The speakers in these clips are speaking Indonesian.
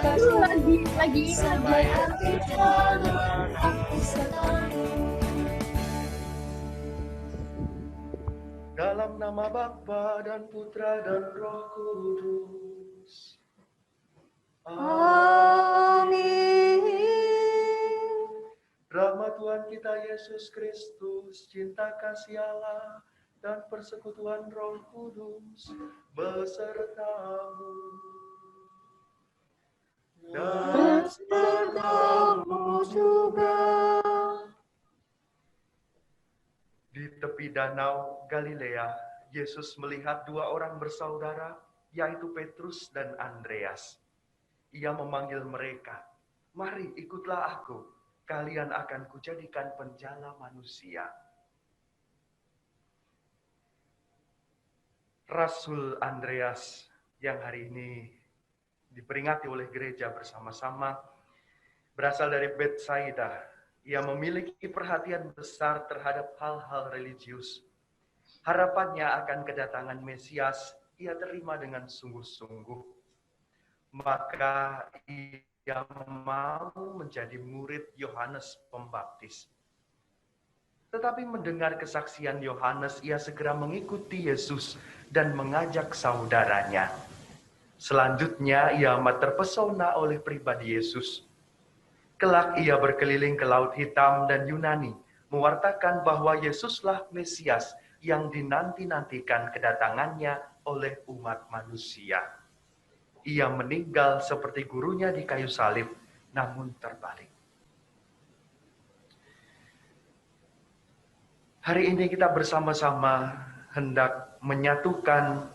lagi dalam nama Bapa dan Putra dan Roh Kudus. Amin. Rahmat Tuhan kita Yesus Kristus, cinta kasih Allah, dan persekutuan Roh Kudus besertamu. Dan sertamu juga. Di tepi danau Galilea, Yesus melihat dua orang bersaudara, yaitu Petrus dan Andreas. Ia memanggil mereka, "Mari ikutlah aku, kalian akan kujadikan penjala manusia." Rasul Andreas yang hari ini diperingati oleh gereja bersama-sama berasal dari Betsaida. Ia memiliki perhatian besar terhadap hal-hal religius. Harapannya akan kedatangan Mesias ia terima dengan sungguh-sungguh. Maka ia mau menjadi murid Yohanes Pembaptis. Tetapi mendengar kesaksian Yohanes, ia segera mengikuti Yesus dan mengajak saudaranya. Selanjutnya, ia amat terpesona oleh pribadi Yesus. Kelak ia berkeliling ke Laut Hitam dan Yunani, mewartakan bahwa Yesuslah Mesias yang dinanti-nantikan kedatangannya oleh umat manusia. Ia meninggal seperti gurunya di kayu salib, namun terbalik. Hari ini kita bersama-sama hendak menyatukan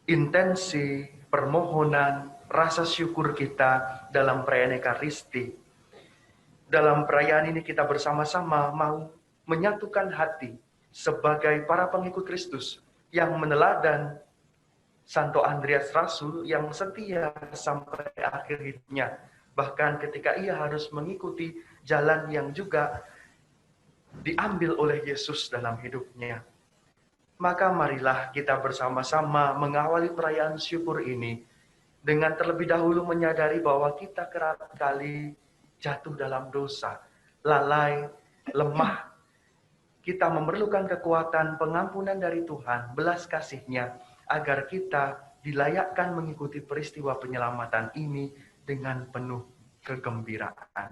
intensi permohonan, rasa syukur kita dalam perayaan Ekaristi. Dalam perayaan ini kita bersama-sama mau menyatukan hati sebagai para pengikut Kristus yang meneladan Santo Andreas Rasul yang setia sampai akhir hidupnya. Bahkan ketika ia harus mengikuti jalan yang juga diambil oleh Yesus dalam hidupnya. Maka marilah kita bersama-sama mengawali perayaan syukur ini dengan terlebih dahulu menyadari bahwa kita kerap kali jatuh dalam dosa, lalai, lemah. Kita memerlukan kekuatan pengampunan dari Tuhan, belas kasih-Nya, agar kita dilayakkan mengikuti peristiwa penyelamatan ini dengan penuh kegembiraan.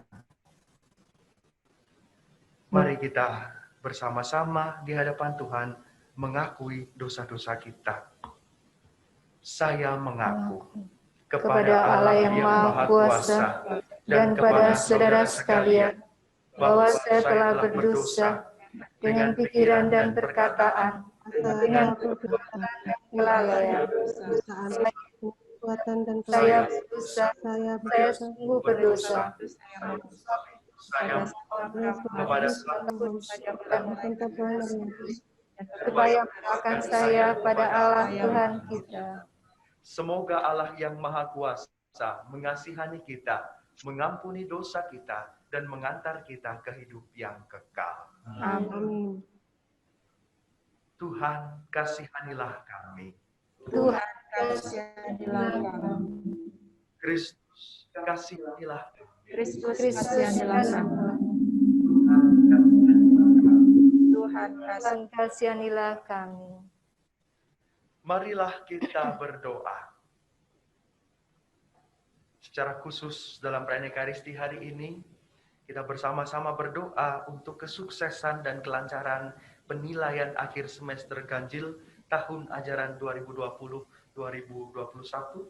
Mari kita bersama-sama di hadapan Tuhan mengakui dosa-dosa kita. Saya mengaku kepada Allah yang Maha Kuasa dan kepada saudara sekalian bahwa saya telah berdosa dengan pikiran dan perkataan, dengan kelalaian, saya berdosa, saya sungguh berdosa. Saya kepada supaya melakukan saya pada Allah Tuhan kita. Semoga Allah yang Maha Kuasa mengasihani kita, mengampuni dosa kita, dan mengantar kita ke hidup yang kekal. Amin. Tuhan, kasihanilah kami. Tuhan, kasihanilah kami. Kristus, kasihanilah kami. Kristus, kasihanilah kami. Tuhan, kasihanilah kami. Marilah kita berdoa. Secara khusus dalam perayaan Ekaristi hari ini, kita bersama-sama berdoa untuk kesuksesan dan kelancaran penilaian akhir semester ganjil tahun ajaran 2020-2021,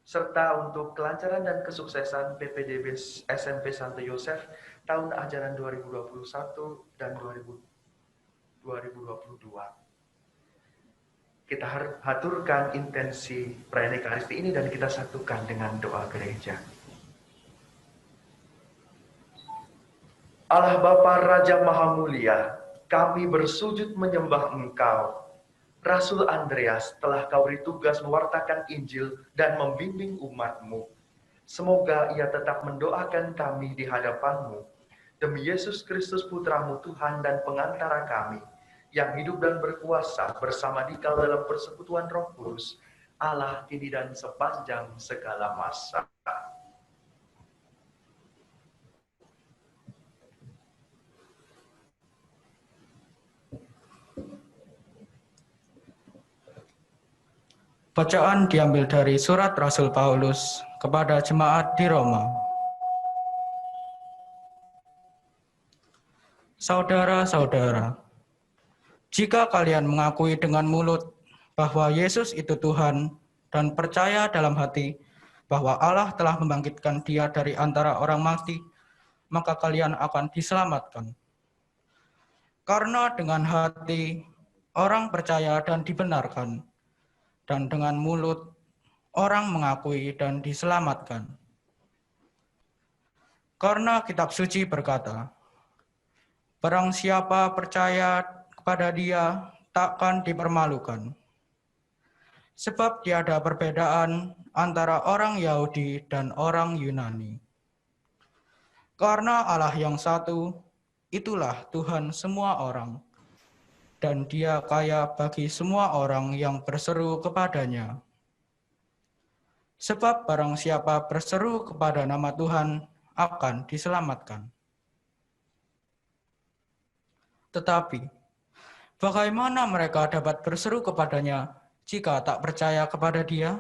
serta untuk kelancaran dan kesuksesan PPDB SMP Santo Yosef tahun ajaran 2021 dan 2022. Kita haturkan intensi perayaan Ekaristi ini dan kita satukan dengan doa gereja. Allah Bapa Raja Maha Mulia, kami bersujud menyembah Engkau. Rasul Andreas telah Kau beri tugas mewartakan Injil dan membimbing umat-Mu. Semoga ia tetap mendoakan kami di hadapan-Mu. Demi Yesus Kristus Putra-Mu Tuhan dan pengantara kami, yang hidup dan berkuasa bersama Dikau dalam persekutuan Roh Kudus, Allah kini dan sepanjang segala masa. Bacaan diambil dari surat Rasul Paulus kepada jemaat di Roma. Saudara-saudara, jika kalian mengakui dengan mulut bahwa Yesus itu Tuhan dan percaya dalam hati bahwa Allah telah membangkitkan Dia dari antara orang mati, maka kalian akan diselamatkan. Karena dengan hati orang percaya dan dibenarkan, dan dengan mulut orang mengakui dan diselamatkan. Karena kitab suci berkata, barang siapa percaya kepada Dia takkan dipermalukan. Sebab tiada perbedaan antara orang Yahudi dan orang Yunani. Karena Allah yang satu, itulah Tuhan semua orang, dan Dia kaya bagi semua orang yang berseru kepadanya. Sebab barang siapa berseru kepada nama Tuhan akan diselamatkan. Tetapi, bagaimana mereka dapat berseru kepadanya jika tak percaya kepada Dia?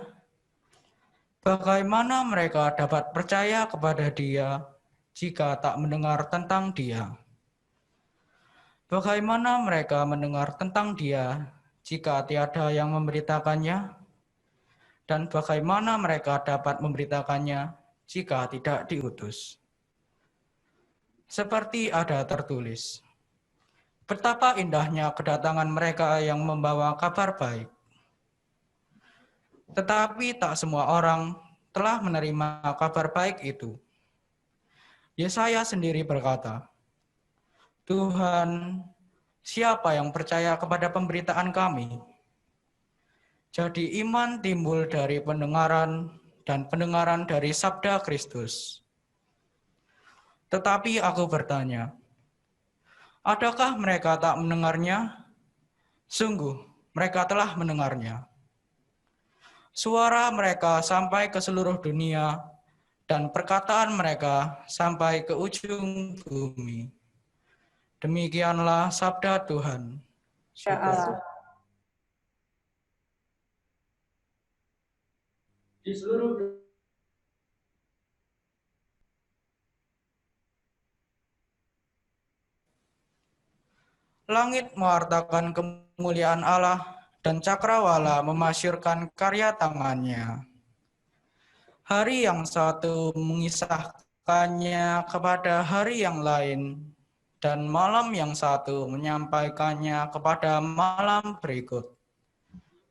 Bagaimana mereka dapat percaya kepada Dia jika tak mendengar tentang Dia? Bagaimana mereka mendengar tentang Dia jika tiada yang memberitakannya? Dan bagaimana mereka dapat memberitakannya jika tidak diutus? Seperti ada tertulis, betapa indahnya kedatangan mereka yang membawa kabar baik. Tetapi tak semua orang telah menerima kabar baik itu. Yesaya sendiri berkata, Tuhan, siapa yang percaya kepada pemberitaan kami? Jadi iman timbul dari pendengaran, dan pendengaran dari sabda Kristus. Tetapi aku bertanya, adakah mereka tak mendengarnya? Sungguh, mereka telah mendengarnya. Suara mereka sampai ke seluruh dunia, dan perkataan mereka sampai ke ujung bumi. Demikianlah sabda Tuhan. Syukur. Di seluruh langit mewartakan kemuliaan Allah, dan cakrawala memasyurkan karya tangannya. Hari yang satu mengisahkannya kepada hari yang lain, dan malam yang satu menyampaikannya kepada malam berikut.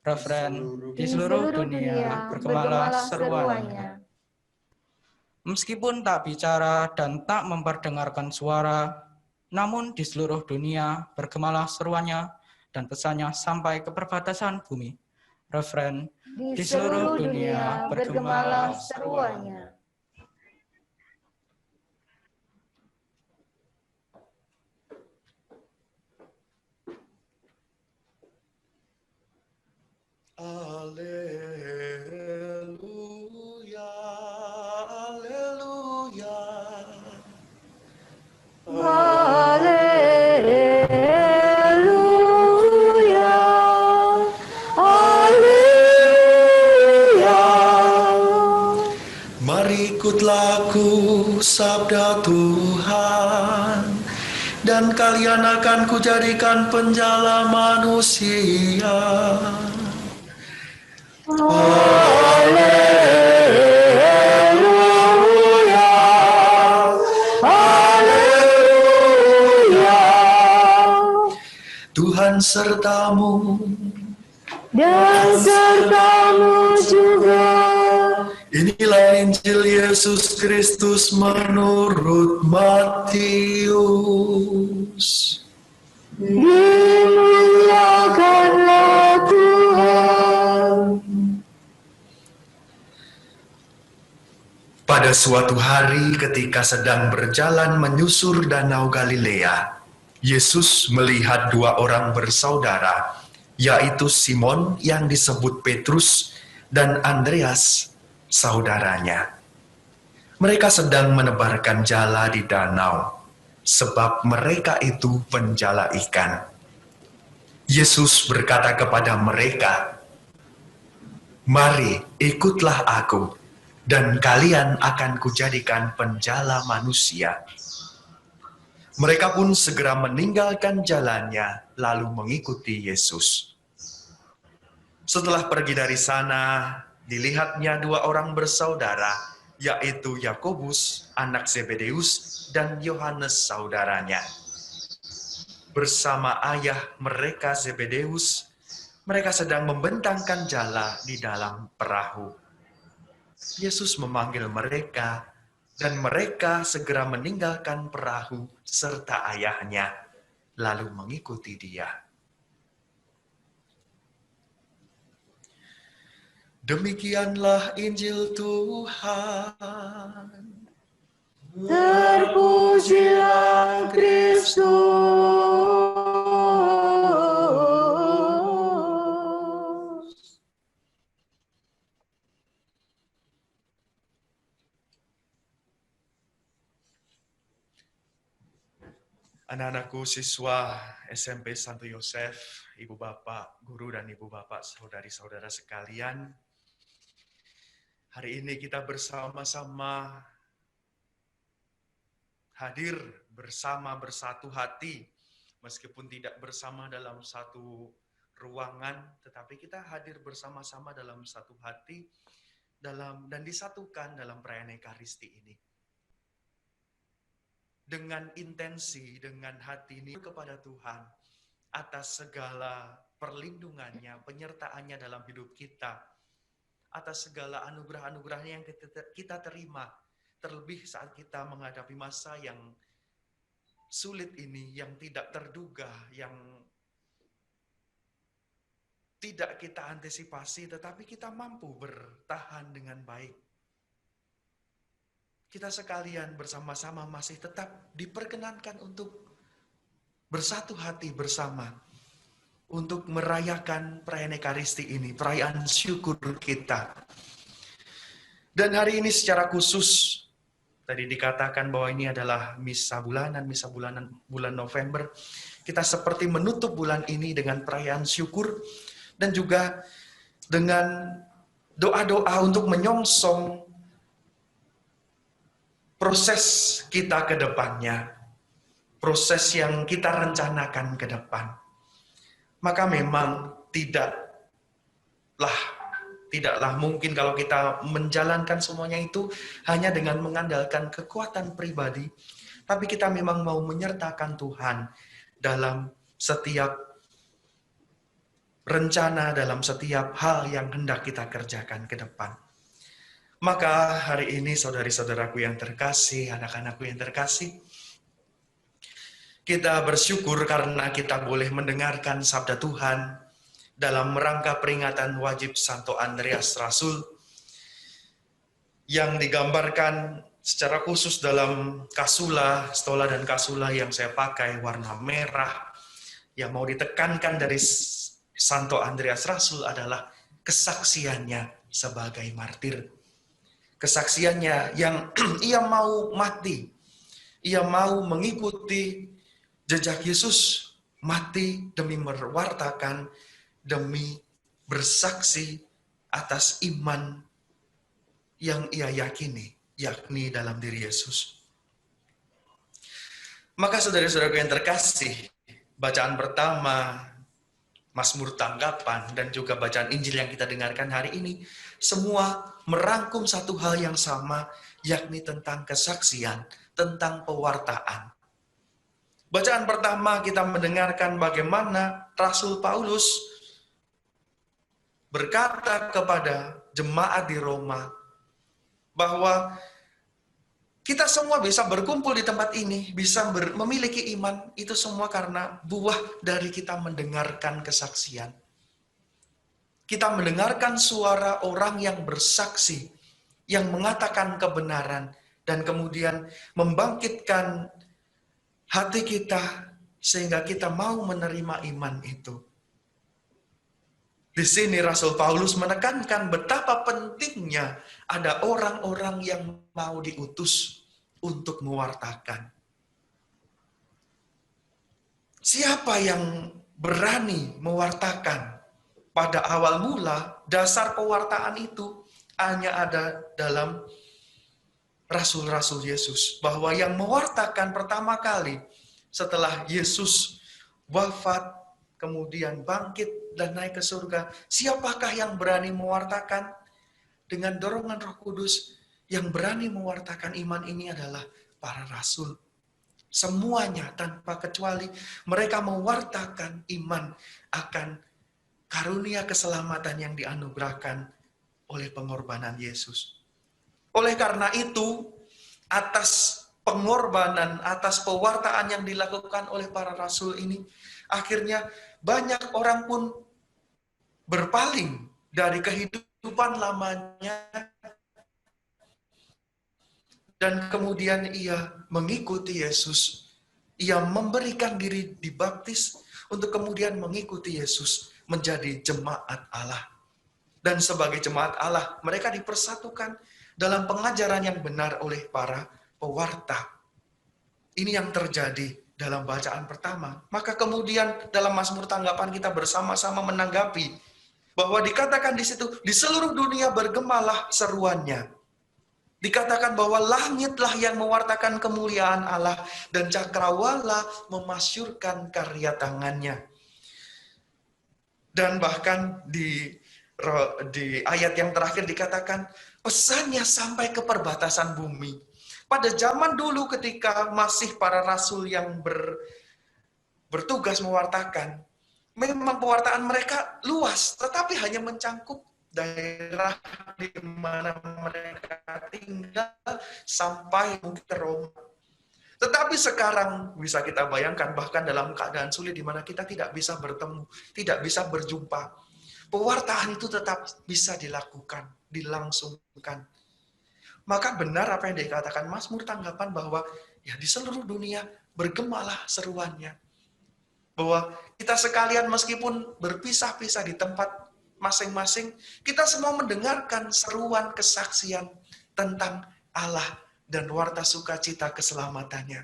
Refren, di seluruh dunia bergemalah seruannya. Meskipun tak bicara dan tak memperdengarkan suara, namun di seluruh dunia bergemalah seruannya, dan pesannya sampai ke perbatasan bumi. Refren, di seluruh dunia bergemalah seruannya. Alleluia, alleluia. Haleluya, haleluya. Mari ikut laku sabda Tuhan, dan kalian akan kujadikan penjala manusia. Haleluya, haleluya. Tuhan sertamu Dan sertamu juga. Inilah Injil Yesus Kristus menurut Matius. Dimuliakanlah Tuhan. Pada suatu hari ketika sedang berjalan menyusur Danau Galilea, Yesus melihat dua orang bersaudara, yaitu Simon yang disebut Petrus dan Andreas, saudaranya. Mereka sedang menebarkan jala di danau, sebab mereka itu penjala ikan. Yesus berkata kepada mereka, "Mari, ikutlah aku, dan kalian akan kujadikan penjala manusia." Mereka pun segera meninggalkan jalannya, lalu mengikuti Yesus. Setelah pergi dari sana, dilihatnya dua orang bersaudara, yaitu Yakobus, anak Zebedeus, dan Yohanes, saudaranya. Bersama ayah mereka Zebedeus, mereka sedang membentangkan jala di dalam perahu. Yesus memanggil mereka, dan mereka segera meninggalkan perahu serta ayahnya, lalu mengikuti dia. Demikianlah Injil Tuhan. Terpujilah Kristus. Anak-anakku siswa SMP Santo Yosef, ibu bapak, guru dan ibu bapak, saudari-saudara sekalian. Hari ini kita bersama-sama hadir bersama bersatu hati, meskipun tidak bersama dalam satu ruangan, tetapi kita hadir bersama-sama dalam satu hati dan disatukan dalam perayaan Ekaristi ini. Dengan intensi, dengan hati ini kepada Tuhan atas segala perlindungannya, penyertaannya dalam hidup kita, atas segala anugerah-anugerahnya yang kita terima, terlebih saat kita menghadapi masa yang sulit ini, yang tidak terduga, yang tidak kita antisipasi, tetapi kita mampu bertahan dengan baik. Kita sekalian bersama-sama masih tetap diperkenankan untuk bersatu hati bersama untuk merayakan perayaan Ekaristi ini, perayaan syukur kita. Dan hari ini secara khusus, tadi dikatakan bahwa ini adalah misa bulanan bulan November. Kita seperti menutup bulan ini dengan perayaan syukur dan juga dengan doa-doa untuk menyongsong proses kita ke depannya, proses yang kita rencanakan ke depan. Maka memang tidaklah mungkin kalau kita menjalankan semuanya itu hanya dengan mengandalkan kekuatan pribadi, tapi kita memang mau menyertakan Tuhan dalam setiap rencana, dalam setiap hal yang hendak kita kerjakan ke depan. Maka hari ini saudari-saudaraku yang terkasih, anak-anakku yang terkasih, kita bersyukur karena kita boleh mendengarkan sabda Tuhan dalam rangka peringatan wajib Santo Andreas Rasul yang digambarkan secara khusus dalam kasula, stola dan kasula yang saya pakai warna merah. Yang mau ditekankan dari Santo Andreas Rasul adalah kesaksiannya sebagai martir. Kesaksiannya yang ia mau mati, ia mau mengikuti jejak Yesus, mati demi mewartakan, demi bersaksi atas iman yang ia yakini, yakni dalam diri Yesus. Maka saudara-saudaraku yang terkasih, bacaan pertama, Mazmur tanggapan, dan juga bacaan Injil yang kita dengarkan hari ini, semua merangkum satu hal yang sama, yakni tentang kesaksian, tentang pewartaan. Bacaan pertama kita mendengarkan bagaimana Rasul Paulus berkata kepada jemaat di Roma bahwa kita semua bisa berkumpul di tempat ini, bisa memiliki iman, itu semua karena buah dari kita mendengarkan kesaksian. Kita mendengarkan suara orang yang bersaksi, yang mengatakan kebenaran, dan kemudian membangkitkan hati kita sehingga kita mau menerima iman itu. Di sini Rasul Paulus menekankan betapa pentingnya ada orang-orang yang mau diutus untuk mewartakan. Siapa yang berani mewartakan? Pada awal mula, dasar pewartaan itu hanya ada dalam Rasul-Rasul Yesus. Bahwa yang mewartakan pertama kali setelah Yesus wafat, kemudian bangkit dan naik ke surga, siapakah yang berani mewartakan? Dengan dorongan Roh Kudus, yang berani mewartakan iman ini adalah para rasul. Semuanya tanpa kecuali mereka mewartakan iman akan karunia keselamatan yang dianugerahkan oleh pengorbanan Yesus. Oleh karena itu, atas pengorbanan, atas pewartaan yang dilakukan oleh para rasul ini, akhirnya banyak orang pun berpaling dari kehidupan lamanya dan kemudian ia mengikuti Yesus. Ia memberikan diri dibaptis untuk kemudian mengikuti Yesus menjadi jemaat Allah. Dan sebagai jemaat Allah, mereka dipersatukan dalam pengajaran yang benar oleh para pewarta. Ini yang terjadi dalam bacaan pertama. Maka kemudian dalam Mazmur tanggapan kita bersama-sama menanggapi bahwa dikatakan di situ, di seluruh dunia bergemalah seruannya. Dikatakan bahwa langitlah yang mewartakan kemuliaan Allah dan cakrawala memasyurkan karya tangannya. Dan bahkan di ayat yang terakhir dikatakan, pesannya sampai ke perbatasan bumi. Pada zaman dulu ketika masih para rasul yang bertugas mewartakan, memang pewartaan mereka luas, tetapi hanya mencangkup daerah di mana mereka tinggal sampai mungkin ke Roma. Tetapi sekarang bisa kita bayangkan bahkan dalam keadaan sulit di mana kita tidak bisa bertemu, tidak bisa berjumpa. Pewartaan itu tetap bisa dilakukan, dilangsungkan. Maka benar apa yang dikatakan Mazmur tanggapan bahwa ya di seluruh dunia bergemalah seruannya. Bahwa kita sekalian meskipun berpisah-pisah di tempat masing-masing, kita semua mendengarkan seruan kesaksian tentang Allah dan warta sukacita keselamatannya.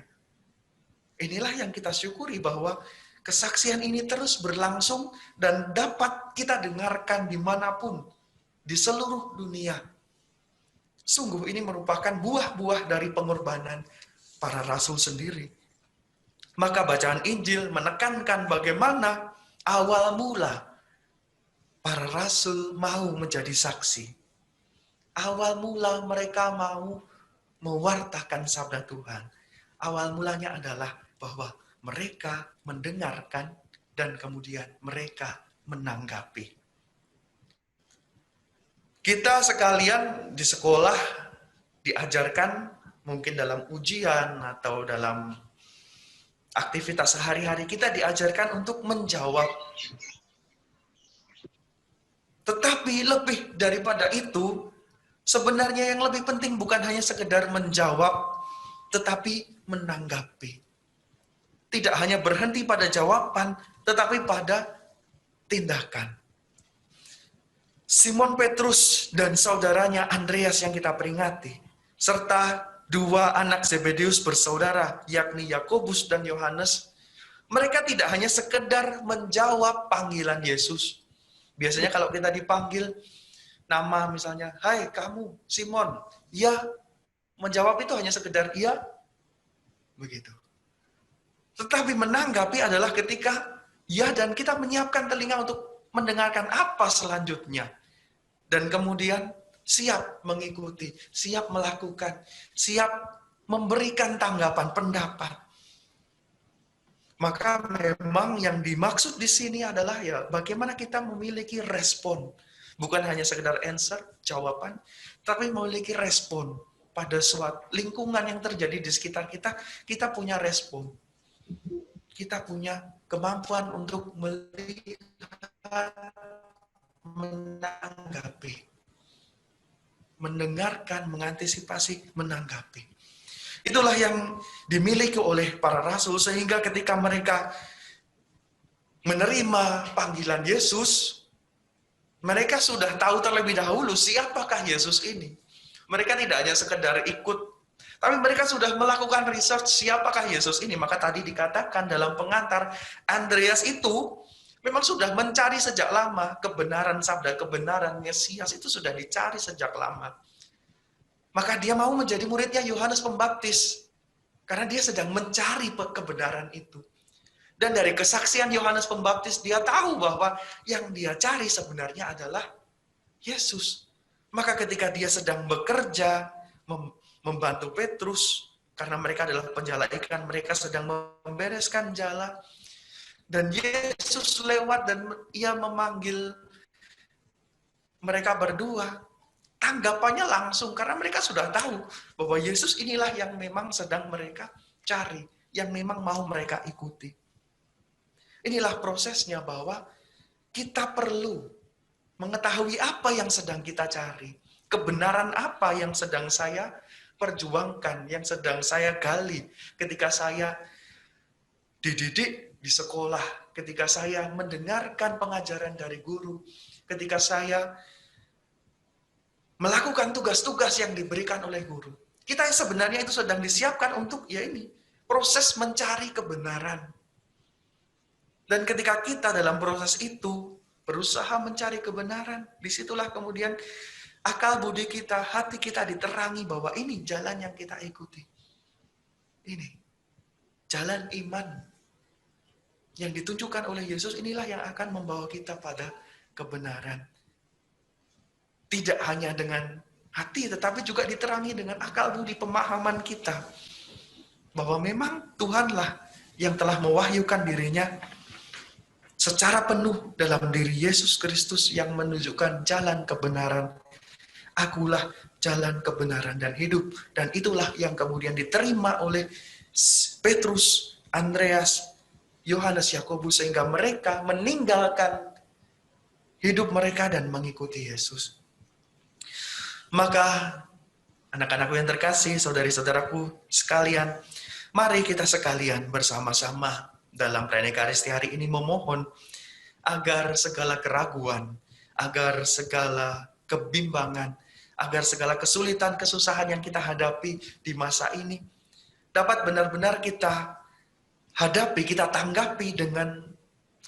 Inilah yang kita syukuri bahwa kesaksian ini terus berlangsung dan dapat kita dengarkan dimanapun, di seluruh dunia. Sungguh ini merupakan buah-buah dari pengorbanan para rasul sendiri. Maka bacaan Injil menekankan bagaimana awal mula para rasul mau menjadi saksi. Awal mula mereka mau mewartakan sabda Tuhan. Awal mulanya adalah bahwa mereka mendengarkan dan kemudian mereka menanggapi. Kita sekalian di sekolah diajarkan mungkin dalam ujian atau dalam aktivitas sehari-hari kita diajarkan untuk menjawab. Tetapi lebih daripada itu, sebenarnya yang lebih penting bukan hanya sekedar menjawab, tetapi menanggapi. Tidak hanya berhenti pada jawaban, tetapi pada tindakan. Simon Petrus dan saudaranya Andreas yang kita peringati, serta dua anak Zebedeus bersaudara, yakni Yakobus dan Yohanes, mereka tidak hanya sekedar menjawab panggilan Yesus. Biasanya kalau kita dipanggil nama misalnya, hai kamu Simon, ya, menjawab itu hanya sekedar iya, begitu. Tetapi menanggapi adalah ketika ya dan kita menyiapkan telinga untuk mendengarkan apa selanjutnya. Dan kemudian siap mengikuti, siap melakukan, siap memberikan tanggapan, pendapat. Maka memang yang dimaksud di sini adalah ya bagaimana kita memiliki respon. Bukan hanya sekedar answer, jawaban, tapi memiliki respon pada suatu lingkungan yang terjadi di sekitar kita, kita punya respon. Kita punya kemampuan untuk melihat, menanggapi, mendengarkan, mengantisipasi, menanggapi. Itulah yang dimiliki oleh para rasul sehingga ketika mereka menerima panggilan Yesus, Mereka sudah tahu terlebih dahulu siapakah Yesus ini. Mereka tidak hanya sekedar ikut, tapi mereka sudah melakukan research siapakah Yesus ini. Maka tadi dikatakan dalam pengantar, Andreas itu memang sudah mencari sejak lama kebenaran sabda, kebenaran Mesias itu sudah dicari sejak lama. Maka dia mau menjadi muridnya Yohanes Pembaptis. Karena dia sedang mencari kebenaran itu. Dan dari kesaksian Yohanes Pembaptis, dia tahu bahwa yang dia cari sebenarnya adalah Yesus. Maka ketika dia sedang bekerja, membantu Petrus, karena mereka adalah penjala ikan, mereka sedang membereskan jala, dan Yesus lewat dan ia memanggil mereka berdua, tanggapannya langsung, karena mereka sudah tahu bahwa Yesus inilah yang memang sedang mereka cari, yang memang mau mereka ikuti. Inilah prosesnya bahwa kita perlu mengetahui apa yang sedang kita cari. Kebenaran apa yang sedang saya perjuangkan, yang sedang saya gali ketika saya dididik di sekolah, ketika saya mendengarkan pengajaran dari guru, ketika saya melakukan tugas-tugas yang diberikan oleh guru. Kita sebenarnya itu sedang disiapkan untuk proses mencari kebenaran. Dan ketika kita dalam proses itu berusaha mencari kebenaran, disitulah kemudian akal budi kita, hati kita diterangi bahwa ini jalan yang kita ikuti. Ini jalan iman yang ditunjukkan oleh Yesus, inilah yang akan membawa kita pada kebenaran. Tidak hanya dengan hati, tetapi juga diterangi dengan akal budi, pemahaman kita. Bahwa memang Tuhanlah yang telah mewahyukan dirinya secara penuh dalam diri Yesus Kristus yang menunjukkan jalan kebenaran. Akulah jalan kebenaran dan hidup. Dan itulah yang kemudian diterima oleh Petrus, Andreas, Yohanes, Yakobus, sehingga mereka meninggalkan hidup mereka dan mengikuti Yesus. Maka anak-anakku yang terkasih, saudari-saudaraku sekalian, mari kita sekalian bersama-sama dalam perayaan Ekaristi hari ini memohon agar segala keraguan, agar segala kebimbangan, agar segala kesulitan, kesusahan yang kita hadapi di masa ini dapat benar-benar kita hadapi, kita tanggapi dengan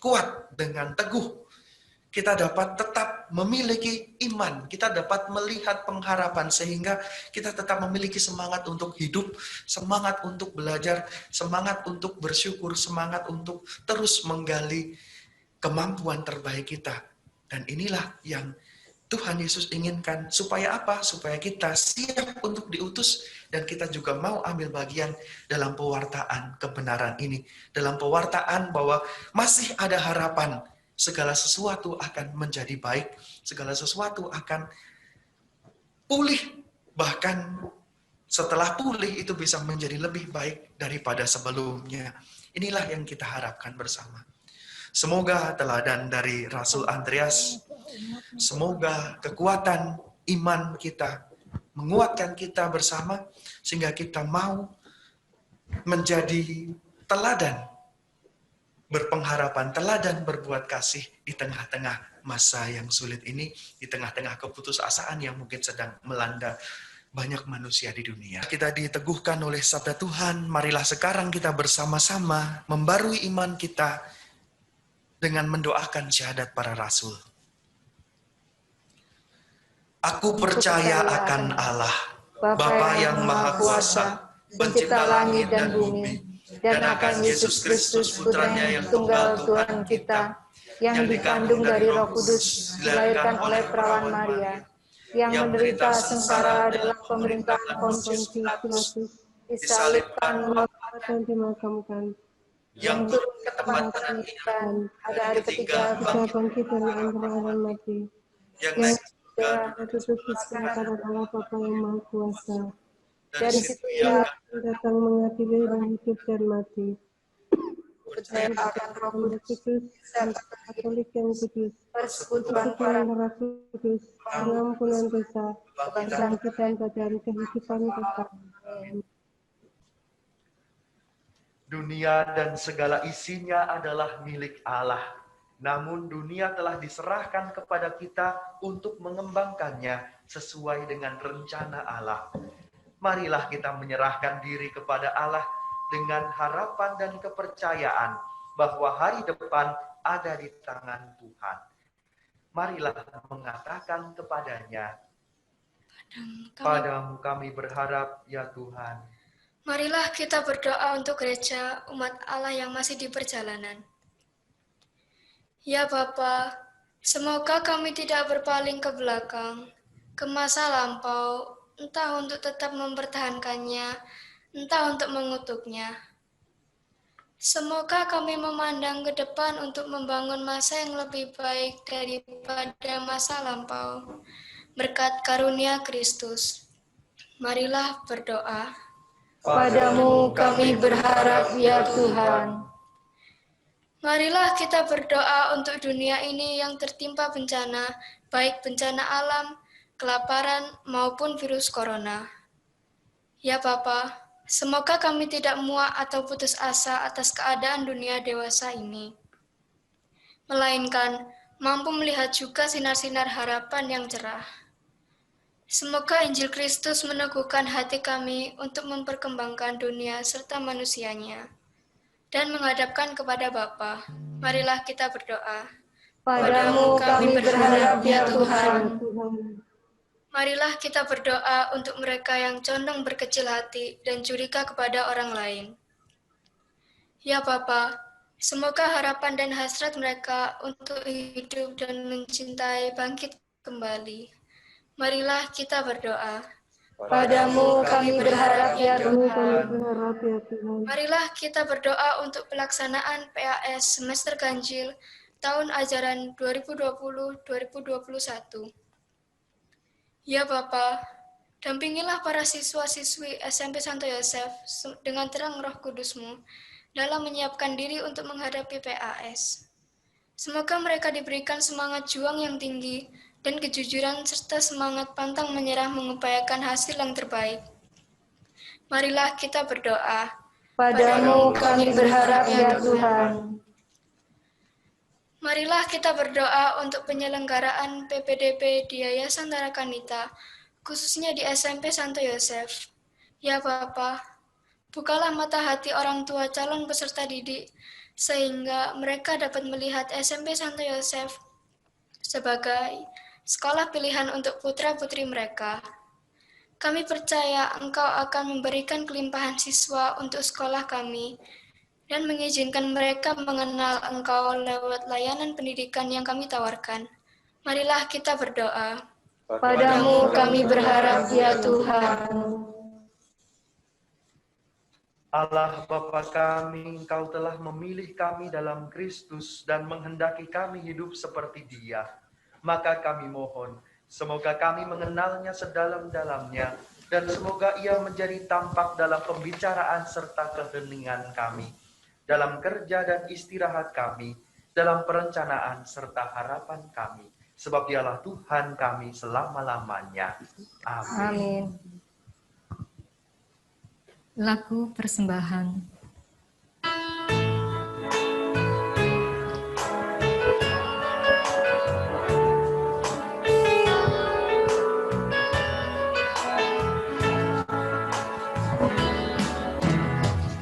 kuat, dengan teguh. Kita dapat tetap memiliki iman, kita dapat melihat pengharapan sehingga kita tetap memiliki semangat untuk hidup, semangat untuk belajar, semangat untuk bersyukur, semangat untuk terus menggali kemampuan terbaik kita. Dan inilah yang Tuhan Yesus inginkan. Supaya apa? Supaya kita siap untuk diutus dan kita juga mau ambil bagian dalam pewartaan kebenaran ini. Dalam pewartaan bahwa masih ada harapan. Segala sesuatu akan menjadi baik, segala sesuatu akan pulih, bahkan setelah pulih itu bisa menjadi lebih baik daripada sebelumnya. Inilah yang kita harapkan bersama. Semoga teladan dari Rasul Andreas, semoga kekuatan iman kita menguatkan kita bersama, sehingga kita mau menjadi teladan berpengharapan, teladan berbuat kasih di tengah-tengah masa yang sulit ini, di tengah-tengah keputusasaan yang mungkin sedang melanda banyak manusia di dunia. Kita diteguhkan oleh sabda Tuhan, marilah sekarang kita bersama-sama membarui iman kita dengan mendoakan syahadat para rasul. Aku percaya akan Allah, Bapa yang Maha Kuasa, Pencipta langit dan bumi, dan akan Yesus Kristus putranya yang tunggal Tuhan kita, yang dikandung dari Roh Kudus, dilahirkan oleh perawan Maria, yang menderita sengsara dalam pemerintahan Pontius Pilatus, disalibkan, dan dimakamkan, yang turun ke tempat dan pada hari ketiga bangkit dari antara orang mati, yang yang naik sudah duduk di sebelah kanan Allah Bapa yang Maha Kuasa. dari Dari situ situ ia datang mengadili orang hidup dan mati. Percaya akan Roh Kudus dan Katolik yang kudus, persekutuan para kudus, pengampunan dosa, kebangkitan badan, kehidupan kekal. Dunia dan segala isinya adalah milik Allah. Namun dunia telah diserahkan kepada kita untuk mengembangkannya sesuai dengan rencana Allah. Marilah kita menyerahkan diri kepada Allah dengan harapan dan kepercayaan bahwa hari depan ada di tangan Tuhan. Marilah mengatakan kepadanya, Padamu kami berharap ya Tuhan. Marilah kita berdoa untuk gereja umat Allah yang masih di perjalanan. Ya Bapa, semoga kami tidak berpaling ke belakang, ke masa lampau, entah untuk tetap mempertahankannya, entah untuk mengutuknya. Semoga kami memandang ke depan untuk membangun masa yang lebih baik daripada masa lampau. Berkat karunia Kristus. Marilah berdoa. Padamu kami berharap ya Tuhan. Marilah kita berdoa untuk dunia ini yang tertimpa bencana, baik bencana alam, kelaparan, maupun virus corona. Ya Bapa, semoga kami tidak muak atau putus asa atas keadaan dunia dewasa ini, melainkan mampu melihat juga sinar-sinar harapan yang cerah. Semoga Injil Kristus meneguhkan hati kami untuk memperkembangkan dunia serta manusianya, dan menghadapkan kepada Bapa. Marilah kita berdoa. Padamu kami berharap ya Tuhan. Marilah kita berdoa untuk mereka yang condong berkecil hati dan curiga kepada orang lain. Ya Bapa, semoga harapan dan hasrat mereka untuk hidup dan mencintai bangkit kembali. Marilah kita berdoa. Padamu kami berharap ya Tuhan. Marilah kita berdoa untuk pelaksanaan PAS semester ganjil tahun ajaran 2020-2021. Ya Bapa, dampingilah para siswa-siswi SMP Santo Yosef dengan terang Roh Kudus-Mu dalam menyiapkan diri untuk menghadapi PAS. Semoga mereka diberikan semangat juang yang tinggi dan kejujuran serta semangat pantang menyerah mengupayakan hasil yang terbaik. Marilah kita berdoa. Padamu kami berharap ya Tuhan. Marilah kita berdoa untuk penyelenggaraan PPDB di Yayasan Tarakanita, khususnya di SMP Santo Yosef. Ya Bapa, bukalah mata hati orang tua calon peserta didik, sehingga mereka dapat melihat SMP Santo Yosef sebagai sekolah pilihan untuk putra-putri mereka. Kami percaya Engkau akan memberikan kelimpahan siswa untuk sekolah kami dan mengizinkan mereka mengenal Engkau lewat layanan pendidikan yang kami tawarkan. Marilah kita berdoa. Padamu kami berharap ya Tuhan. Allah Bapa kami, Engkau telah memilih kami dalam Kristus dan menghendaki kami hidup seperti Dia. Maka kami mohon, semoga kami mengenalnya sedalam-dalamnya, dan semoga Ia menjadi tampak dalam pembicaraan serta keheningan kami, dalam kerja dan istirahat kami, dalam perencanaan serta harapan kami. Sebab Dialah Tuhan kami selama-lamanya. Amin. Amin. Lagu persembahan.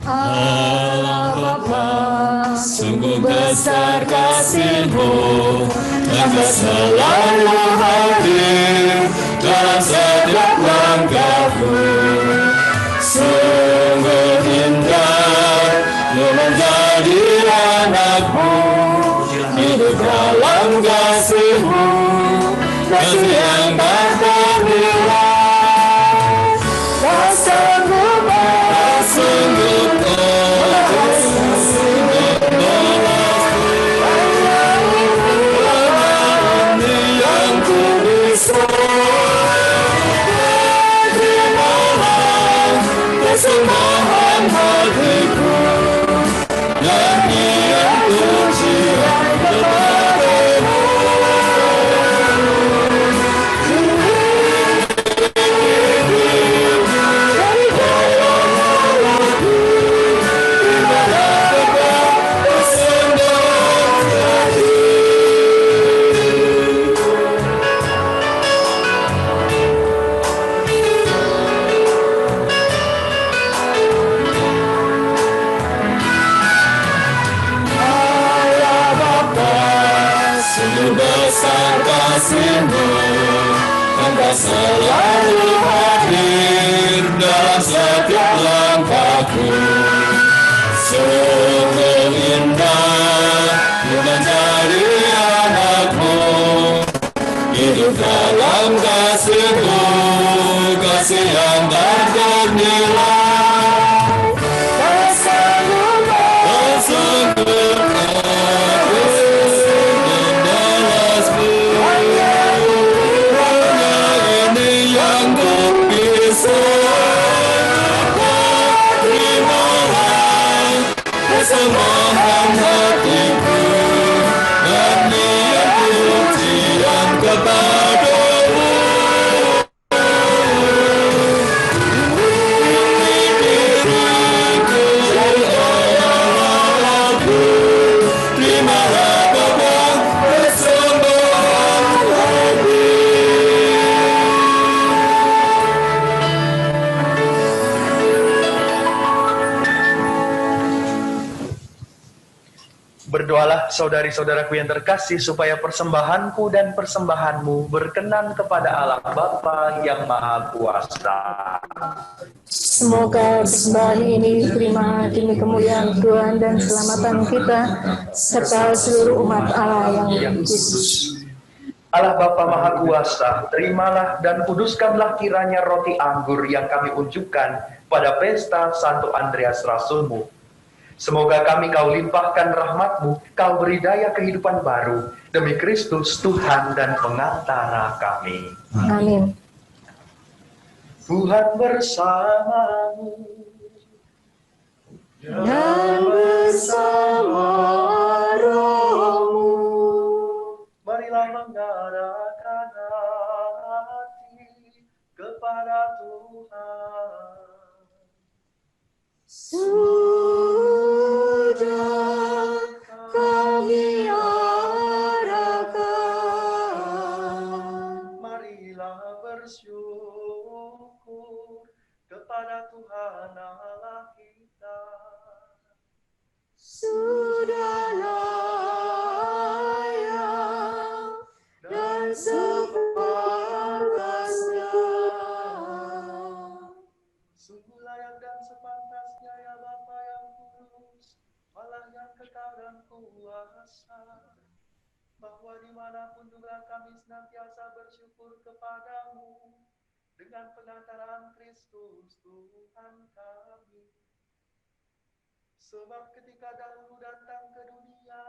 Allah Bapa, sungguh besar kasih-Mu, Engkau selalu hadir dalam setiap langkahku. Sungguh indah menjadi anak-Mu, hidup dalam kasih-Mu, kasih yang tak ternilai. Sembahan hatiku dan niat pujian kepadamu. Dari dalam hatiku, di mana Engkau bersandar hati. kasih-Mu, Engkau selalu hadir dalam setiap langkahku. Sungguh indah menjadi anak-Mu, hidup dalam kasih-Mu, kasih yang tak ternilai. Persembahan hatiku dan niat pujian kepadamu. Diriku Allahku, terimalah Bapa persembahan hati. Berdoalah saudari-saudaraku yang terkasih supaya persembahanku dan persembahanmu berkenan kepada Allah Bapa yang Maha Kuasa. Semoga persembahan ini diterima demi kemuliaan Tuhan dan keselamatan kita serta seluruh umat Allah yang kudus. Allah Bapa Maha Kuasa, terimalah dan kuduskanlah kiranya roti anggur yang kami unjukkan pada pesta Santo Andreas Rasul-Mu. Semoga kami Kau limpahkan rahmat-Mu, Kau beri daya kehidupan baru, demi Kristus Tuhan dan pengantara kami. Amin. Tuhan bersamamu. Dan bersama rohmu. Marilah mengarahkan hati kepada Tuhan. Sudah kami arahkan. Marilah bersyukur kepada Tuhan Allah kita. Sudah layak dan sepantasnya. Sungguh layak dan sepantasnya ya Bapa yang kudus, Allah yang kekal dan kuasa, bahwa dimanapun juga kami senantiasa bersyukur kepadamu dengan pengantaran Kristus Tuhan kami. Sebab ketika dahulu datang ke dunia,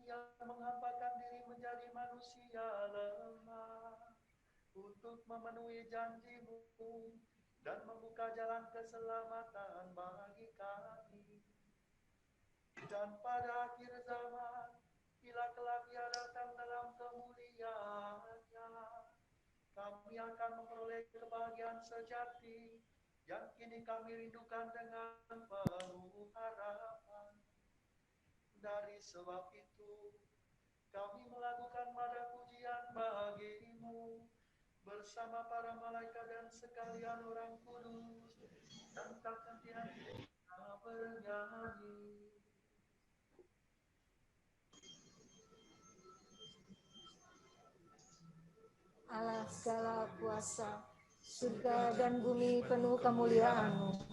Ia menghambakan diri menjadi manusia lemah untuk memenuhi janji-Mu dan membuka jalan keselamatan bagi kami. Dan pada akhir zaman, bila kelak Ia datang dalam kemuliaan-Nya, kami akan memperoleh kebahagiaan sejati yang kini kami rindukan dengan penuh harapan. Dari sebab itu, kami melakukan nada pujian bagi-Mu bersama para malaikat dan sekalian orang kudus, dan tak henti-henti kita bernyanyi. Allah segala kuasa, surga dan bumi penuh kemuliaan-Mu.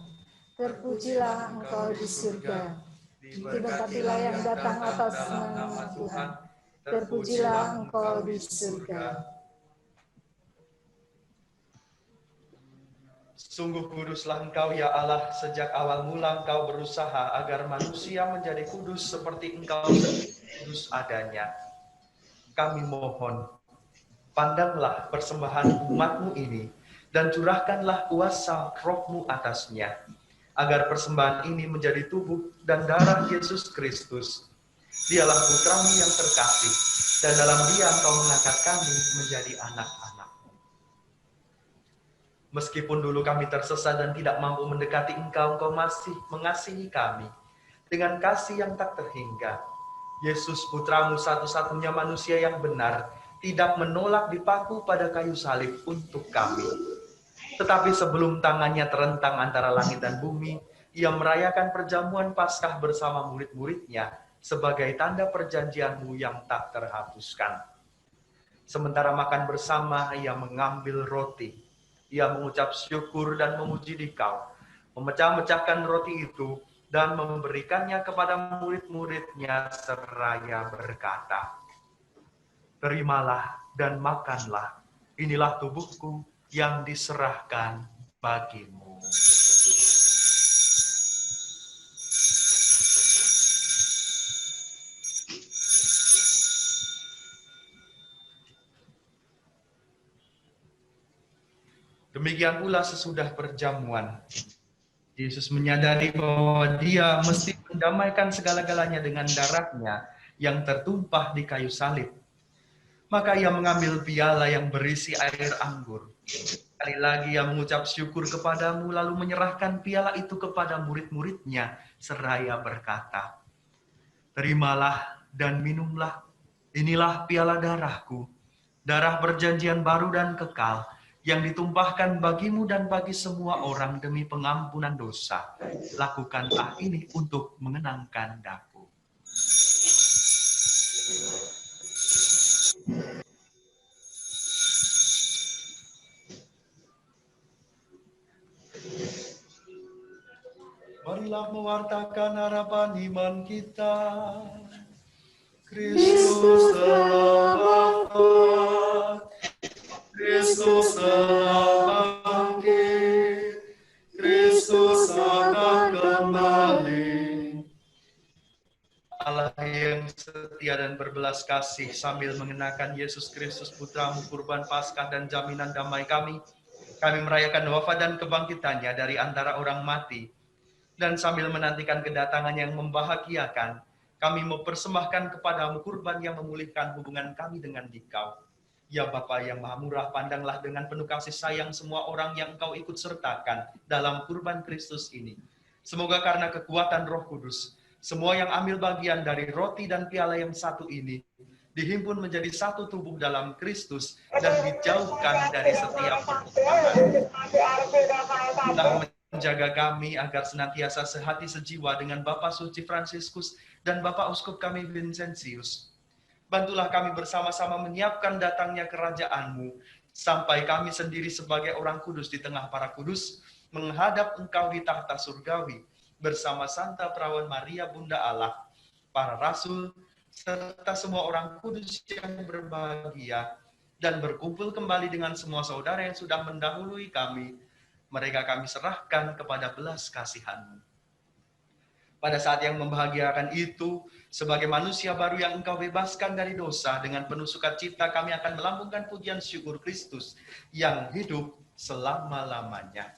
Terpujilah Engkau di surga. Diberkatilah yang datang atas nama Tuhan. Terpujilah Engkau di surga. Sungguh kuduslah Engkau ya Allah, sejak awal mula Engkau berusaha agar manusia menjadi kudus seperti Engkau kudus adanya. Kami mohon, pandanglah persembahan umat-Mu ini, dan curahkanlah kuasa Roh-Mu atasnya, agar persembahan ini menjadi tubuh dan darah Yesus Kristus. Dialah Putra-Mu yang terkasih, dan dalam Dia Engkau mengangkat kami menjadi anak-anak. Meskipun dulu kami tersesat dan tidak mampu mendekati Engkau, Engkau masih mengasihi kami dengan kasih yang tak terhingga. Yesus Putra-Mu satu-satunya manusia yang benar, tidak menolak dipaku pada kayu salib untuk kami. Tetapi sebelum tangannya terentang antara langit dan bumi, Ia merayakan perjamuan Paskah bersama murid-muridnya sebagai tanda perjanjian-Mu yang tak terhapuskan. Sementara makan bersama, ia mengambil roti. Ia mengucap syukur dan memuji Dikau, memecah-mecahkan roti itu dan memberikannya kepada murid-muridnya seraya berkata, "Terimalah dan makanlah, inilah tubuhku yang diserahkan bagimu." Demikian pula sesudah perjamuan, Yesus menyadari bahwa dia mesti mendamaikan segala-galanya dengan darahnya yang tertumpah di kayu salib. Maka ia mengambil piala yang berisi air anggur. Sekali lagi ia mengucap syukur kepadamu, lalu menyerahkan piala itu kepada murid-muridnya, seraya berkata, "Terimalah dan minumlah, inilah piala darahku, darah perjanjian baru dan kekal, yang ditumpahkan bagimu dan bagi semua orang demi pengampunan dosa. Lakukanlah ini untuk mengenangkan daku." Marilah mewartakan harapan iman kita. Kristus telah bangkit, Kristus telah bangkit, Kristus akan kembali. Allah yang setia dan berbelas kasih, sambil mengenakan Yesus Kristus Putramu, kurban Paskah dan jaminan damai kami merayakan wafat dan kebangkitannya dari antara orang mati. Dan sambil menantikan kedatangan yang membahagiakan, kami mempersembahkan kepadamu kurban yang memulihkan hubungan kami dengan Dikau. Ya Bapa yang Maha Murah, pandanglah dengan penuh kasih sayang semua orang yang Engkau ikut sertakan dalam kurban Kristus ini. Semoga karena kekuatan Roh Kudus, semua yang ambil bagian dari roti dan piala yang satu ini dihimpun menjadi satu tubuh dalam Kristus dan dijauhkan dari setiap perpecahan. Menjaga kami agar senantiasa sehati sejiwa dengan Bapak Suci Fransiskus dan Bapak Uskup kami Vincentius. Bantulah kami bersama-sama menyiapkan datangnya kerajaan-Mu, sampai kami sendiri sebagai orang kudus di tengah para kudus, menghadap Engkau di tahta surgawi, bersama Santa Perawan Maria Bunda Allah, para rasul, serta semua orang kudus yang berbahagia, dan berkumpul kembali dengan semua saudara yang sudah mendahului kami. Mereka kami serahkan kepada belas kasihan-Mu. Pada saat yang membahagiakan itu, sebagai manusia baru yang Engkau bebaskan dari dosa, dengan penuh sukacita kami akan melambungkan pujian syukur Kristus yang hidup selama-lamanya.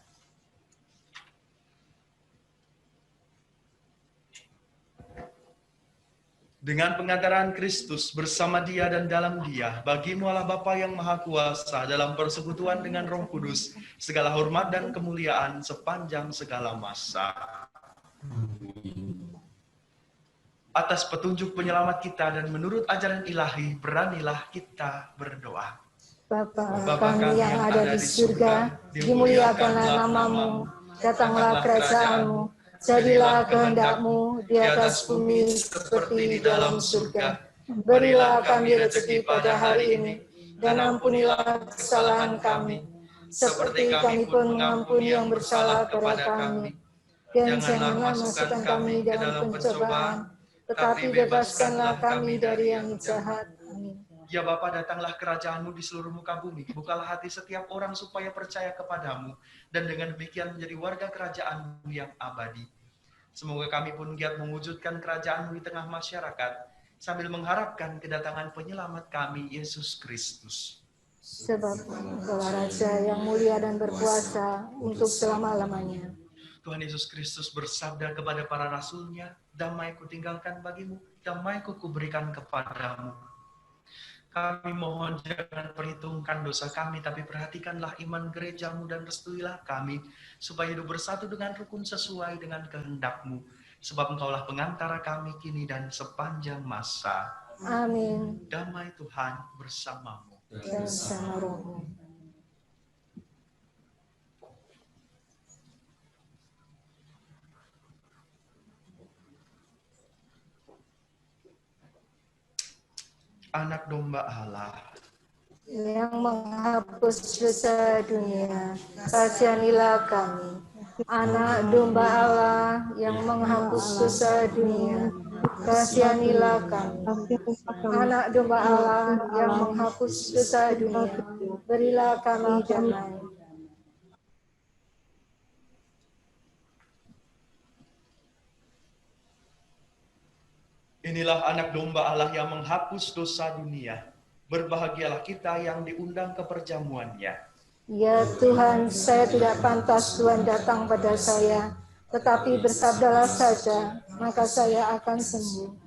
Dengan pengantaran Kristus bersama Dia dan dalam Dia, bagimu Allah Bapa yang Maha Kuasa, dalam persekutuan dengan Roh Kudus, segala hormat dan kemuliaan sepanjang segala masa. Atas petunjuk penyelamat kita dan menurut ajaran ilahi, beranilah kita berdoa. Bapa kami yang ada di surga, dimuliakanlah namamu, datanglah kerajaan-Mu, jadilah kehendak-Mu di atas bumi seperti di dalam surga. Berilah kami rezeki pada hari ini, dan ampunilah kesalahan kami, seperti kami pun mengampuni yang bersalah kepada kami. Dan janganlah masukkan kami dalam pencobaan, tetapi bebaskanlah kami dari yang jahat. Amin. Ya Bapa, datanglah kerajaan-Mu di seluruh muka bumi. Bukalah hati setiap orang supaya percaya kepadamu, dan dengan demikian menjadi warga kerajaan-Mu yang abadi. Semoga kami pun giat mewujudkan kerajaan-Mu di tengah masyarakat, sambil mengharapkan kedatangan penyelamat kami, Yesus Kristus. Sebab Engkaulah Raja yang mulia dan berkuasa untuk selama-lamanya. Tuhan Yesus Kristus bersabda kepada para rasul-Nya, "Damai kutinggalkan bagimu, damai kuberikan kepadamu." Kami mohon jangan perhitungkan dosa kami, tapi perhatikanlah iman gereja-Mu dan restuilah kami, supaya hidup bersatu dengan rukun sesuai dengan kehendak-Mu. Sebab Engkaulah pengantara kami kini dan sepanjang masa. Amin. Damai Tuhan bersamamu. Dan sama rohmu. Anak domba Allah yang menghapus dosa dunia, kasihanilah kami. Anak domba Allah yang menghapus dosa dunia, kasihanilah kami. Anak domba Allah yang menghapus dosa dunia, berilah kami damai. Inilah anak domba Allah yang menghapus dosa dunia. Berbahagialah kita yang diundang ke perjamuannya. Ya Tuhan, saya tidak pantas Tuhan datang pada saya, tetapi bersabdalah saja, maka saya akan sembuh.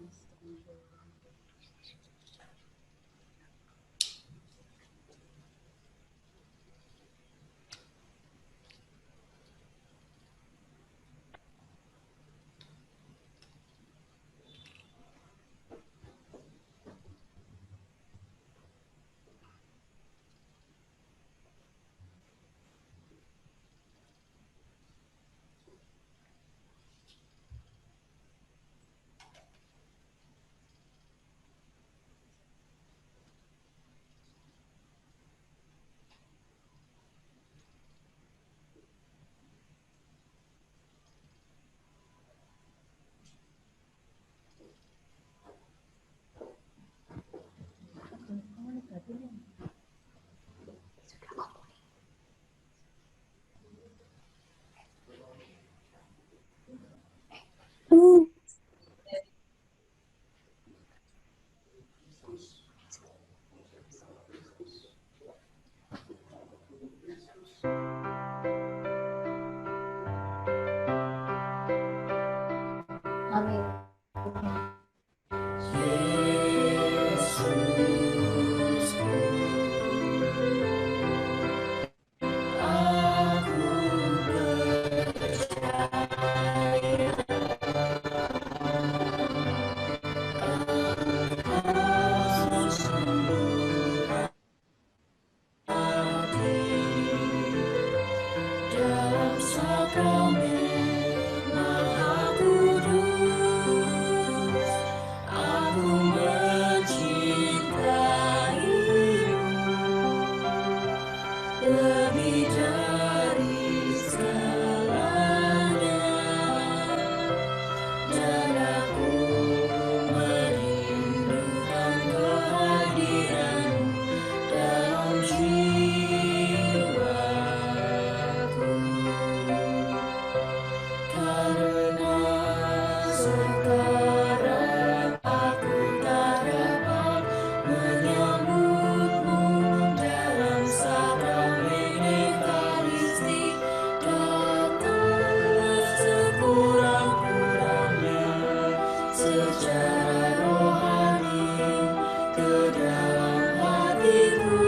Amin. Dalam sakramen Maha Kudus, aku mencintaimu lebih dari segalanya, dan aku merindukan kehadiranmu dalam jiwaku. Karena sekarang aku tak dapat menyambutmu dalam sakramen Ekaristi, datanglah sekurang-kurangnya secara rohani ke dalam hatiku.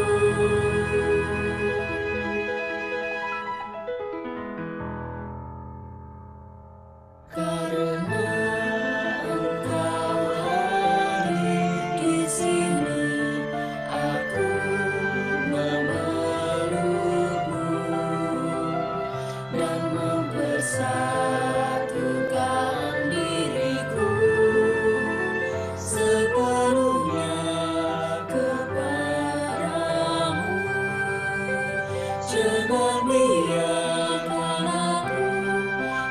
Karena Engkau hadir di sini, aku memelukmu dan mempersatukan diriku sepenuhnya kepadamu. Jangan biarkan aku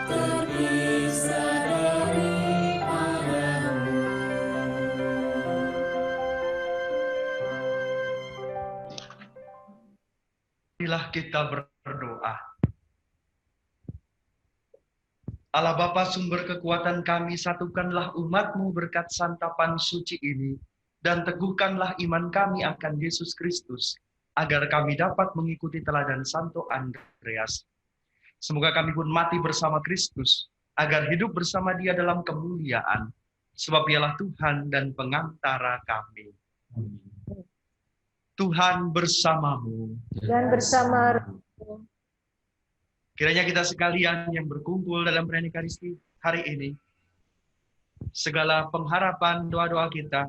terpisah daripadamu. Marilah kita berdoa. Allah Bapa sumber kekuatan kami, satukanlah umat-Mu berkat santapan suci ini, dan teguhkanlah iman kami akan Yesus Kristus, agar kami dapat mengikuti teladan Santo Andreas. Semoga kami pun mati bersama Kristus, agar hidup bersama Dia dalam kemuliaan, sebab Dialah Tuhan dan pengantara kami. Tuhan bersamamu. Dan bersama Kiranya kita sekalian yang berkumpul dalam perayaan Ekaristi hari ini, segala pengharapan doa-doa kita,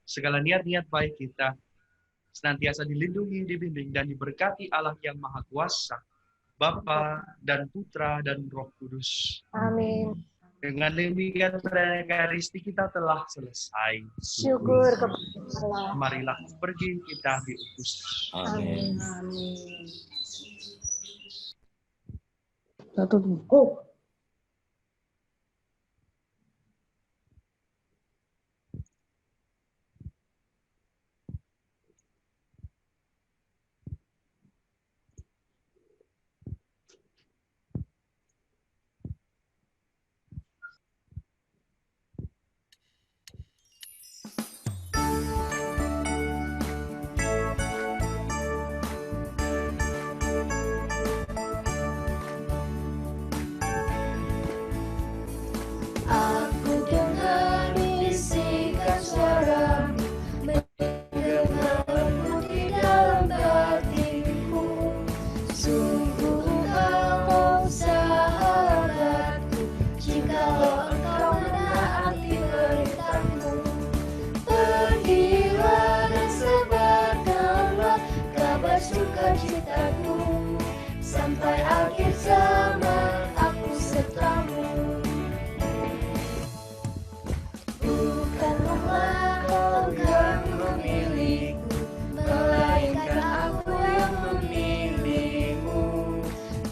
segala niat-niat baik kita, senantiasa dilindungi, dibimbing, dan diberkati Allah yang Maha Kuasa, Bapa dan Putra dan Roh Kudus. Amin. Dengan demikian perayaan Ekaristi kita telah selesai. Syukur kepada Allah. Marilah pergi kita diutus. Amin. Amin. Satu tuh. Aku dengar bisikan suaramu, mendengarmu di dalam batinku. Sungguh engkau sahabatku, jikalau engkau menaati perintahmu. Pergilah dan sebarkanlah kabar sukacitaku, sampai akhir zaman aku sertamu. Bukanlah engkau memilihku, melainkan aku yang memilihmu.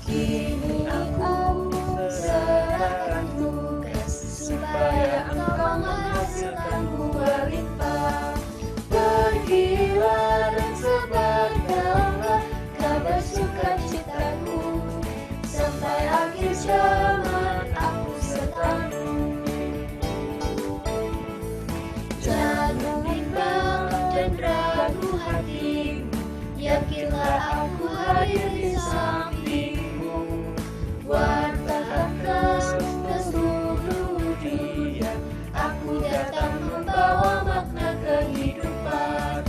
Kini aku serahkan tugas, supaya engkau menghasilkan buah limpah. Pergilah dan sebarkanlah kabar sukacitaku, sampai akhir zaman aku sertamu. Jangan bimbang dan ragu hatimu, yakinlah aku hadir di sampingmu. Wartakanlah ke seluruh dunia, aku datang membawa makna kehidupan.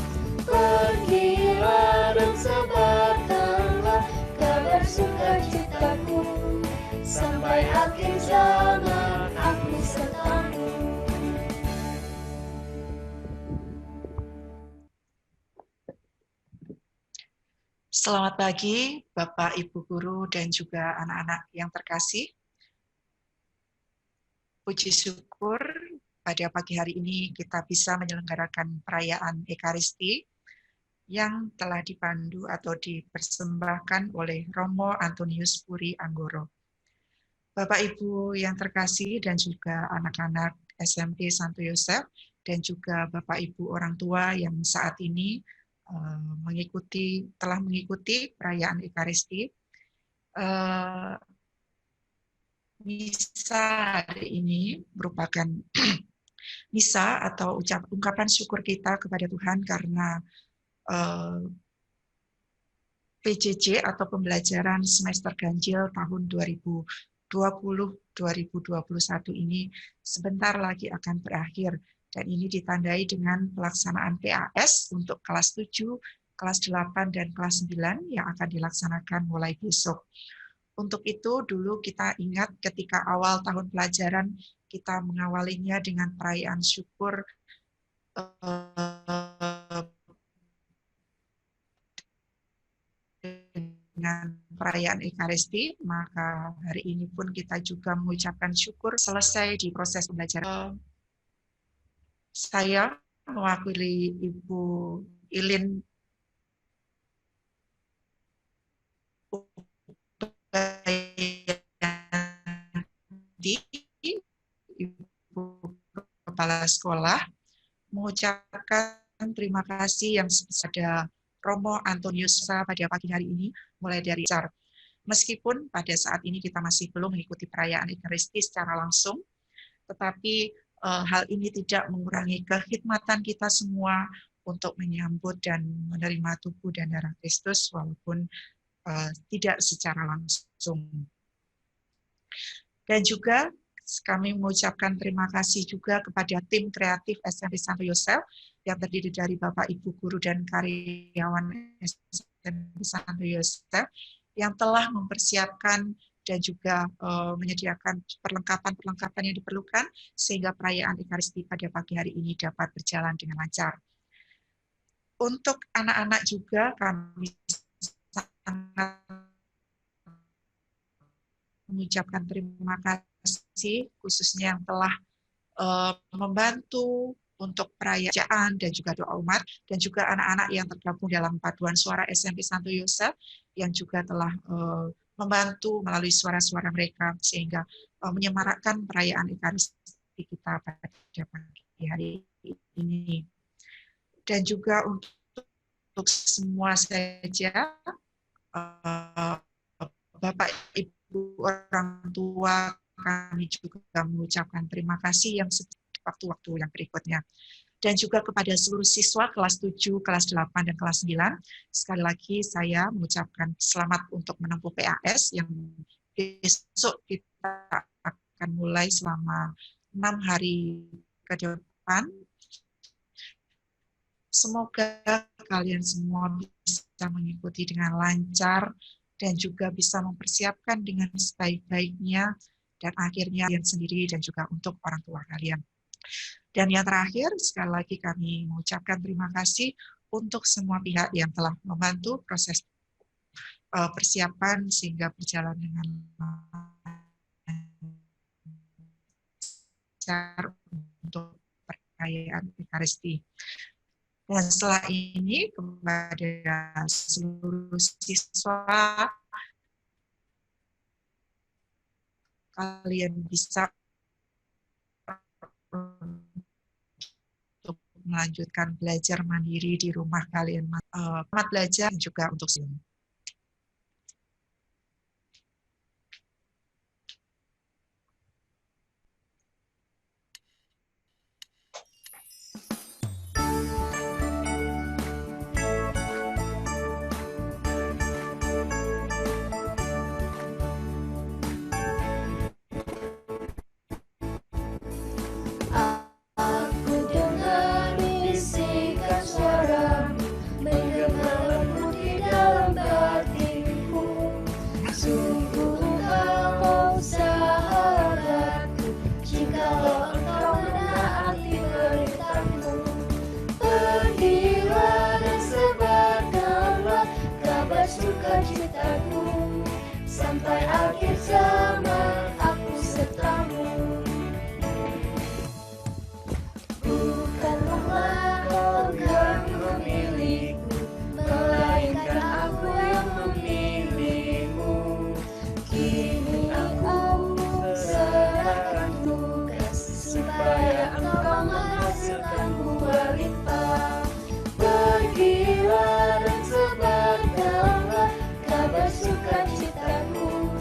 Pergilah dan sebarkanlah kabar sukacitaku, sampai akhir zaman aku sertamu. Selamat pagi, Bapak, Ibu Guru, dan juga anak-anak yang terkasih. Puji syukur pada pagi hari ini kita bisa menyelenggarakan perayaan Ekaristi yang telah dipandu atau dipersembahkan oleh Romo Antonius Puri Anggoro. Bapak Ibu yang terkasih dan juga anak-anak SMP Santo Yosef dan juga Bapak Ibu orang tua yang saat ini telah mengikuti perayaan Ekaristi. Misa hari ini merupakan misa atau ungkapan syukur kita kepada Tuhan karena PJJ atau pembelajaran semester ganjil tahun 2020-2021 ini sebentar lagi akan berakhir. Dan ini ditandai dengan pelaksanaan PAS untuk kelas 7, kelas 8, dan kelas 9 yang akan dilaksanakan mulai besok. Untuk itu dulu kita ingat ketika awal tahun pelajaran kita mengawalinya dengan perayaan syukur dengan perayaan Ekaristi, maka hari ini pun kita juga mengucapkan syukur selesai di proses pembelajaran. Saya mewakili Ibu Ilin Ibu Kepala Sekolah, mengucapkan terima kasih yang sebesar Romo Antonius pada pagi hari ini, mulai dari besar. Meskipun pada saat ini kita masih belum mengikuti perayaan Ekaristi secara langsung, tetapi hal ini tidak mengurangi kekhidmatan kita semua untuk menyambut dan menerima tubuh dan darah Kristus walaupun tidak secara langsung. Dan juga kami mengucapkan terima kasih juga kepada tim kreatif SMP Santo Yosef yang terdiri dari Bapak, Ibu Guru, dan karyawan SMP Santo Yosef yang telah mempersiapkan dan juga menyediakan perlengkapan-perlengkapan yang diperlukan sehingga perayaan Ekaristi pada pagi hari ini dapat berjalan dengan lancar. Untuk anak-anak juga kami sangat mengucapkan terima kasih kasih khususnya yang telah membantu untuk perayaan dan juga doa umat, dan juga anak-anak yang tergabung dalam paduan suara SMP Santo Yosef yang juga telah membantu melalui suara-suara mereka sehingga menyemarakkan perayaan Ekaristi kita pada pagi hari ini. Dan juga untuk semua saja, Bapak Ibu orang tua, kami juga mengucapkan terima kasih yang waktu-waktu yang berikutnya. Dan juga kepada seluruh siswa kelas 7, kelas 8, dan kelas 9, sekali lagi saya mengucapkan selamat untuk menempuh PAS yang besok kita akan mulai selama 6 hari ke depan. Semoga kalian semua bisa mengikuti dengan lancar dan juga bisa mempersiapkan dengan sebaik-baiknya, dan akhirnya kalian sendiri dan juga untuk orang tua kalian. Dan yang terakhir, sekali lagi kami mengucapkan terima kasih untuk semua pihak yang telah membantu proses persiapan sehingga berjalan dengan lancar untuk perayaan Ekaristi. Dan setelah ini kepada seluruh siswa, kalian bisa untuk melanjutkan belajar mandiri di rumah kalian. Selamat belajar juga untuk sini. Aku dengar bisikan suaramu, menggema di dalam batinku. Sungguh engkau sahabatku, jikalau engkau menaati perintahmu. Pergilah dan sebarkanlah kabar sukacitaku, sampai akhir zaman aku sertamu. Bukanlah engkau memilihku, melainkan aku yang memilihmu. Kini aku serahkan tugas supaya engkau menghasilkan buah limpah. Pergilah dan sebarkanlah kabar sukacitaku,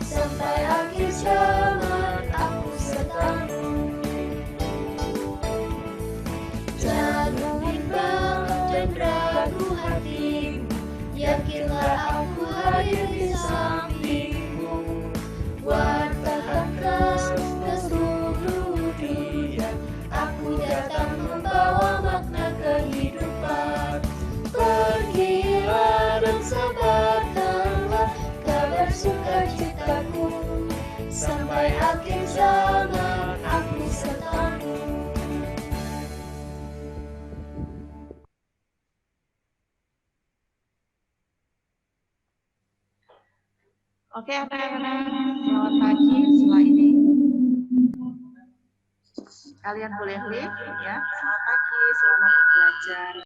sampai akhir zaman aku sertamu. Jangan bimbang dan ragu hatimu, yakinlah aku hadir di sampingmu. Wartakanlah ke seluruh dunia, aku datang membawa makna kehidupan. Pergilah dan sebarkanlah kabar sukacitaku, sampai akhir zaman aku sertamu. Oke, anak-anak, selamat pagi. Setelah ini kalian boleh live ya. Selamat pagi, selamat belajar.